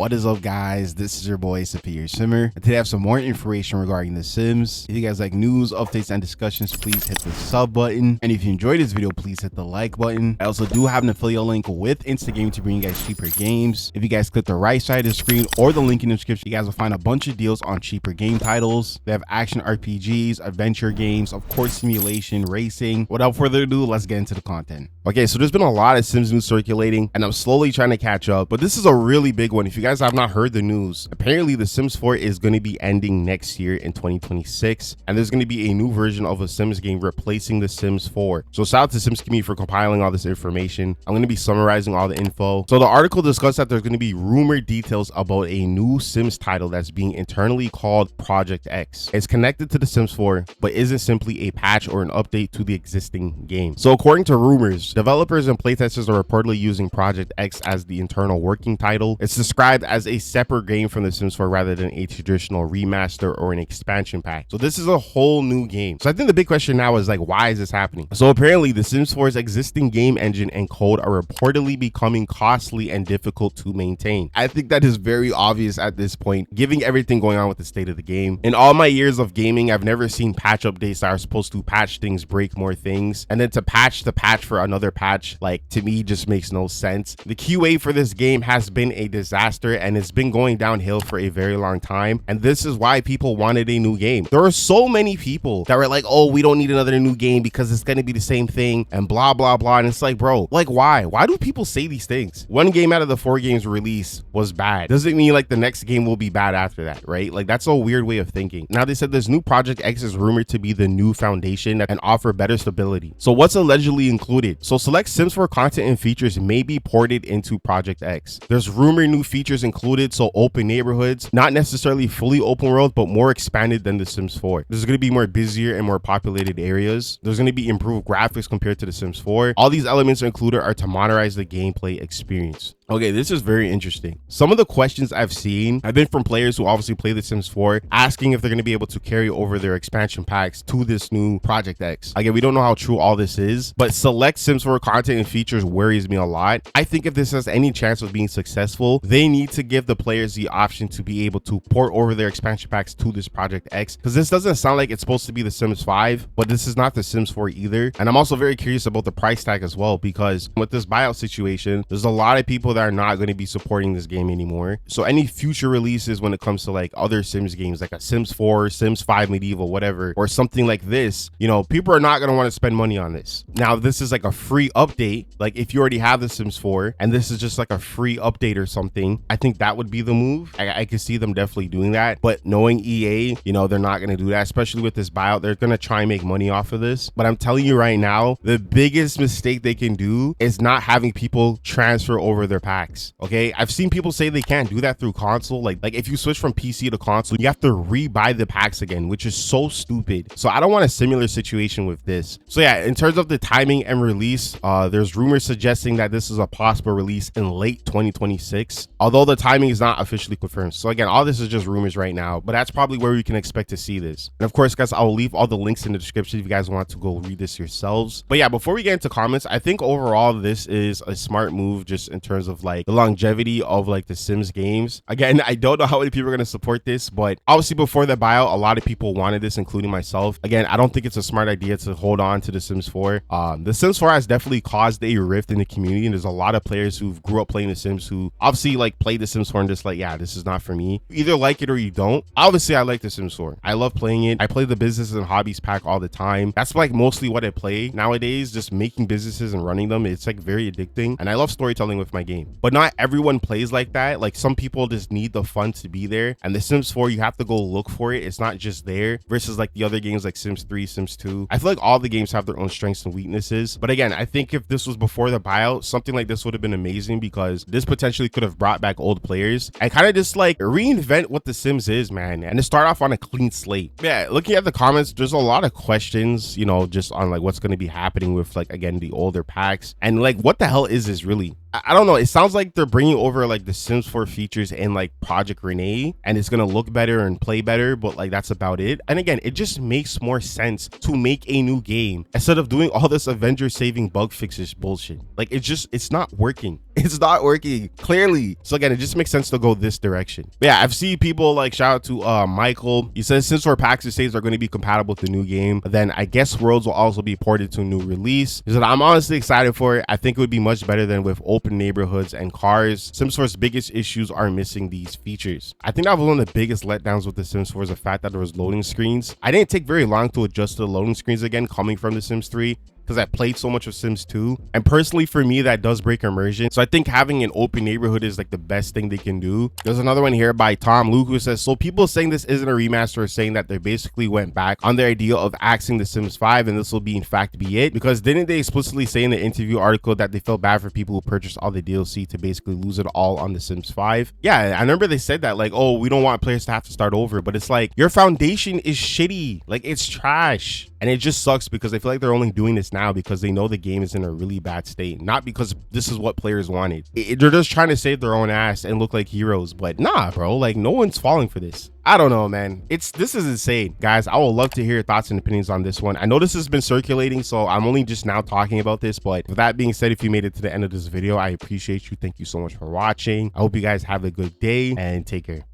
What is up, guys? This is your boy Superior Simmer. Today I have some more information regarding The Sims. If you guys like news, updates, and discussions, please hit the sub button. And if you enjoyed this video, please hit the like button. I also do have an affiliate link with Instagame to bring you guys cheaper games. If you guys click the right side of the screen or the link in the description, you guys will find a bunch of deals on cheaper game titles. They have action RPGs, adventure games, of course, simulation, racing. Without further ado, let's get into the content. Okay, so there's been a lot of Sims news circulating, and I'm slowly trying to catch up, but this is a really big one. If you guys have not heard the news, apparently The Sims 4 is going to be ending next year in 2026, and there's going to be a new version of a Sims game replacing The Sims 4. So shout out to Sims community for compiling all this information. I'm going to be summarizing all the info. So the article discussed that there's going to be rumored details about a new Sims title that's being internally called Project X. It's connected to The Sims 4, but isn't simply a patch or an update to the existing game. So according to rumors, developers and playtesters are reportedly using Project X as the internal working title. It's described as a separate game from The Sims 4 rather than a traditional remaster or an expansion pack. So this is a whole new game. So I think the big question now is like, why is this happening? So apparently The Sims 4's existing game engine and code are reportedly becoming costly and difficult to maintain. I think that is very obvious at this point, given everything going on with the state of the game. In all my years of gaming, I've never seen patch updates that are supposed to patch things, break more things, and then to patch the patch for another patch, like, to me, just makes no sense. The QA for this game has been a disaster, and it's been going downhill for a very long time, and this is why people wanted a new game. There are so many people that were like, oh, we don't need another new game because it's going to be the same thing and blah blah blah, and it's like, bro, like, why do people say these things? One game out of the 4 games released was bad doesn't mean like the next game will be bad after that, right? Like, that's a weird way of thinking. Now they said this new Project X is rumored to be the new foundation and offer better stability. So what's allegedly included? So select Sims 4 content and features may be ported into Project X. There's rumored new features included, so open neighborhoods, not necessarily fully open world, but more expanded than The Sims 4. There's going to be more busier and more populated areas. There's going to be improved graphics compared to The Sims 4. All these elements included are to modernize the gameplay experience. Okay, this is very interesting. Some of the questions I've seen have been from players who obviously play The Sims 4, asking if they're going to be able to carry over their expansion packs to this new Project X. Again, we don't know how true all this is, but select Sims 4 content and features worries me a lot. I think if this has any chance of being successful, they need to give the players the option to be able to port over their expansion packs to this Project X, because this doesn't sound like it's supposed to be The Sims 5, but this is not The Sims 4 either. And I'm also very curious about the price tag as well, because with this buyout situation, there's a lot of people that are not going to be supporting this game anymore. So any future releases when it comes to like other Sims games, like a Sims 4, Sims 5 Medieval, whatever, or something like this, you know, people are not going to want to spend money on this. Now, this is like a free update. Like, if you already have the Sims 4 and this is just like a free update or something, I think that would be the move. I could see them definitely doing that, but knowing EA, you know, they're not going to do that, especially with this buyout. They're going to try and make money off of this. But I'm telling you right now, the biggest mistake they can do is not having people transfer over their packs. Okay, I've seen people say they can't do that through console. Like if you switch from PC to console, you have to re-buy the packs again, which is so stupid. So I don't want a similar situation with this. So yeah, in terms of the timing and release, there's rumors suggesting that this is a possible release in late 2026, although the timing is not officially confirmed. So again, all this is just rumors right now, but that's probably where we can expect to see this. And of course, guys, I will leave all the links in the description if you guys want to go read this yourselves. But yeah, before we get into comments, I think overall this is a smart move just in terms of like the longevity of like the Sims games. Again, I don't know how many people are going to support this, but obviously before the buyout, a lot of people wanted this, including myself. Again, I don't think it's a smart idea to hold on to The Sims 4. The Sims 4 has definitely caused a rift in the community, and there's a lot of players who grew up playing The Sims who obviously like played The Sims 4 and just like, yeah, this is not for me. You either like it or you don't. Obviously, I like The Sims 4. I love playing it. I play the businesses and hobbies pack all the time. That's like mostly what I play nowadays, just making businesses and running them. It's like very addicting, and I love storytelling with my game. But not everyone plays like that. Like, some people just need the fun to be there, and The Sims 4, you have to go look for it. It's not just there, versus like the other games like Sims 3, Sims 2. I feel like all the games have their own strengths and weaknesses. But again, I think if this was before the buyout, something like this would have been amazing, because this potentially could have brought back old players and kind of just like reinvent what The Sims is, man, and to start off on a clean slate. Yeah, looking at the comments, there's a lot of questions, you know, just on like what's going to be happening with like, again, the older packs, and like, what the hell is this really? I don't know. It sounds like they're bringing over like the Sims 4 features in like Project Renee, and it's gonna look better and play better, but like that's about it. And again, it just makes more sense to make a new game instead of doing all this Avengers saving bug fixes bullshit. Like it's not working. It's not working clearly. So again, it just makes sense to go this direction. But yeah, I've seen people like shout out to Michael. He says Sims 4 packs and saves are going to be compatible with the new game. Then I guess Worlds will also be ported to a new release. He said I'm honestly excited for it. I think it would be much better than with open neighborhoods and cars. Sims 4's biggest issues are missing these features. I think that was one of the biggest letdowns with the Sims 4 is the fact that there was loading screens. I didn't take very long to adjust to the loading screens again coming from the Sims 3. Because I played so much of Sims 2, and personally for me that does break immersion. So I think having an open neighborhood is like the best thing they can do. There's another one here by Tom Luke who says, so people saying this isn't a remaster are saying that they basically went back on their idea of axing the Sims 5 and this will be in fact be it, because didn't they explicitly say in the interview article that they felt bad for people who purchased all the DLC to basically lose it all on the Sims 5? Yeah, I remember they said that, like, oh, we don't want players to have to start over, but it's like your foundation is shitty, like it's trash. And it just sucks because I feel like they're only doing this now because they know the game is in a really bad state, not because this is what players wanted. They're just trying to save their own ass and look like heroes, but nah, bro, like no one's falling for this. I don't know, man. This is insane. Guys, I would love to hear your thoughts and opinions on this one. I know this has been circulating, so I'm only just now talking about this, but with that being said, if you made it to the end of this video, I appreciate you. Thank you so much for watching. I hope you guys have a good day and take care.